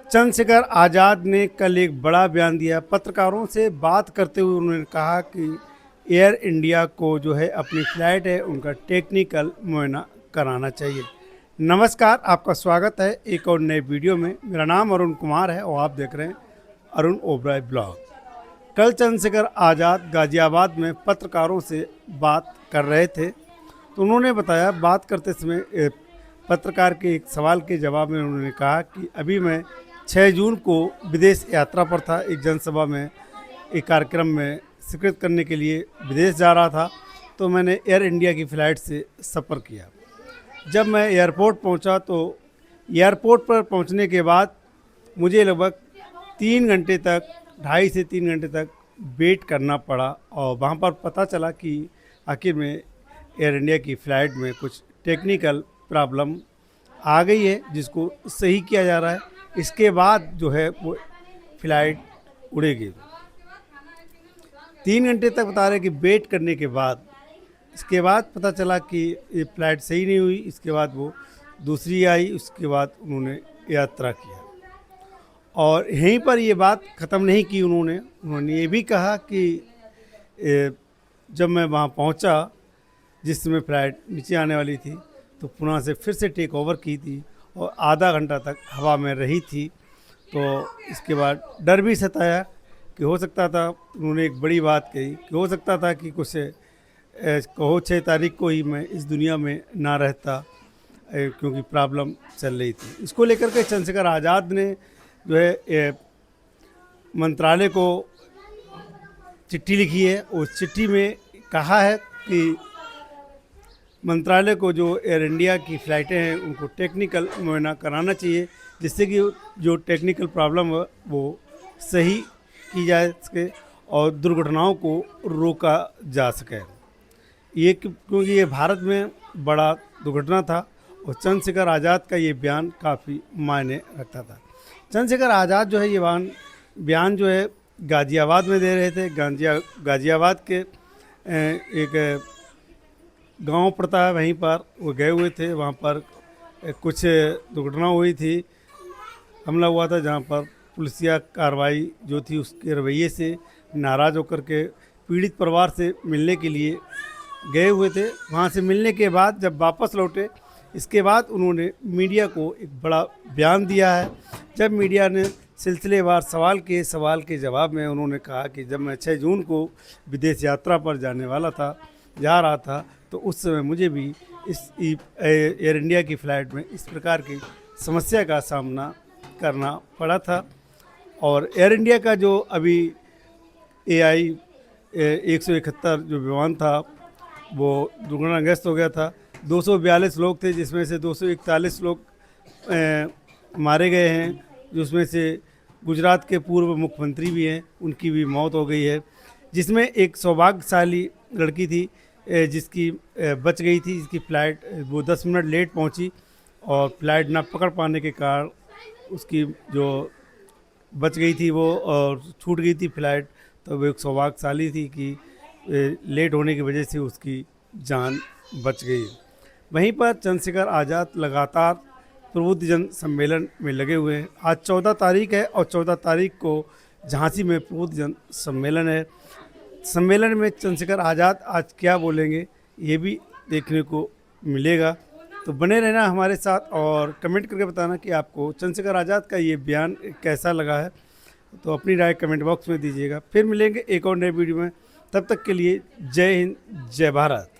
चंद्रशेखर आज़ाद ने कल एक बड़ा बयान दिया। पत्रकारों से बात करते हुए उन्होंने कहा कि एयर इंडिया को जो है अपनी फ़्लाइट है उनका टेक्निकल मुआयना कराना चाहिए। नमस्कार, आपका स्वागत है एक और नए वीडियो में। मेरा नाम अरुण कुमार है और आप देख रहे हैं अरुण ओबराय ब्लॉग। कल चंद्रशेखर आज़ाद गाज़ियाबाद में पत्रकारों से बात कर रहे थे, तो उन्होंने बताया, बात करते समय पत्रकार के एक सवाल के जवाब में उन्होंने कहा कि अभी मैं 6 जून को विदेश यात्रा पर था। एक जनसभा में, एक कार्यक्रम में शिरकत करने के लिए विदेश जा रहा था, तो मैंने एयर इंडिया की फ़्लाइट से सफ़र किया। जब मैं एयरपोर्ट पहुंचा तो एयरपोर्ट पर पहुंचने के बाद मुझे लगभग 3 घंटे तक, 2.5 से 3 घंटे तक वेट करना पड़ा और वहां पर पता चला कि आखिर में एयर इंडिया की फ़्लाइट में कुछ टेक्निकल प्रॉब्लम आ गई है, जिसको सही किया जा रहा है। इसके बाद जो है वो फ़्लाइट उड़ेगी। 3 घंटे तक बता रहे कि वेट करने के बाद, इसके बाद पता चला कि ये फ़्लाइट सही नहीं हुई। इसके बाद वो दूसरी आई, उसके बाद उन्होंने यात्रा किया और यहीं पर ये बात ख़त्म नहीं की। उन्होंने ये भी कहा कि जब मैं वहाँ पहुँचा जिस समय फ़्लाइट नीचे आने वाली थी, तो पुणे से फिर से टेक ओवर की थी और आधा घंटा तक हवा में रही थी। तो इसके बाद डर भी सताया कि हो सकता था, उन्होंने एक बड़ी बात कही कि हो सकता था कि कुछ कहो 6 तारीख को ही मैं इस दुनिया में ना रहता, क्योंकि प्रॉब्लम चल रही थी। इसको लेकर के चंद्रशेखर आज़ाद ने जो है मंत्रालय को चिट्ठी लिखी है। उस चिट्ठी में कहा है कि मंत्रालय को जो एयर इंडिया की फ़्लाइटें हैं उनको टेक्निकल मुआयना कराना चाहिए, जिससे कि जो टेक्निकल प्रॉब्लम है वो सही की जा सके और दुर्घटनाओं को रोका जा सके। ये क्योंकि ये भारत में बड़ा दुर्घटना था और चंद्रशेखर आज़ाद का ये बयान काफ़ी मायने रखता था। चंद्रशेखर आज़ाद जो है ये बयान जो है गाज़ियाबाद में दे रहे थे। गाज़ियाबाद के एक गांव पड़ता है, वहीं पर वो गए हुए थे। वहाँ पर कुछ दुर्घटना हुई थी, हमला हुआ था, जहाँ पर पुलिसिया कार्रवाई जो थी उसके रवैये से नाराज़ होकर के पीड़ित परिवार से मिलने के लिए गए हुए थे। वहाँ से मिलने के बाद जब वापस लौटे, इसके बाद उन्होंने मीडिया को एक बड़ा बयान दिया है। जब मीडिया ने सिलसिलेवार सवाल के जवाब में उन्होंने कहा कि जब मैं 6 जून को विदेश यात्रा पर जा रहा था, तो उस समय मुझे भी इस एयर इंडिया की फ़्लाइट में इस प्रकार की समस्या का सामना करना पड़ा था। और एयर इंडिया का जो अभी AI 171 जो विमान था वो दुर्घटनाग्रस्त हो गया था। 242 लोग थे, जिसमें से 241 लोग मारे गए हैं, जिसमें से गुजरात के पूर्व मुख्यमंत्री भी हैं, उनकी भी मौत हो गई है। जिसमें एक सौभाग्यशाली लड़की थी जिसकी बच गई थी, जिसकी फ़्लाइट वो 10 मिनट लेट पहुंची और फ्लाइट ना पकड़ पाने के कारण उसकी जो बच गई थी वो और छूट गई थी फ़्लाइट। तो वो एक सौभाग्यशाली थी कि लेट होने की वजह से उसकी जान बच गई। वहीं पर चंद्रशेखर आज़ाद लगातार प्रबुद्धजन सम्मेलन में लगे हुए हैं। आज 14 तारीख है और 14 तारीख को झांसी में प्रबुद्धजन सम्मेलन है। सम्मेलन में चंद्रशेखर आज़ाद आज क्या बोलेंगे ये भी देखने को मिलेगा। तो बने रहना हमारे साथ और कमेंट करके बताना कि आपको चंद्रशेखर आज़ाद का ये बयान कैसा लगा है। तो अपनी राय कमेंट बॉक्स में दीजिएगा। फिर मिलेंगे एक और नए वीडियो में, तब तक के लिए जय हिंद, जय भारत।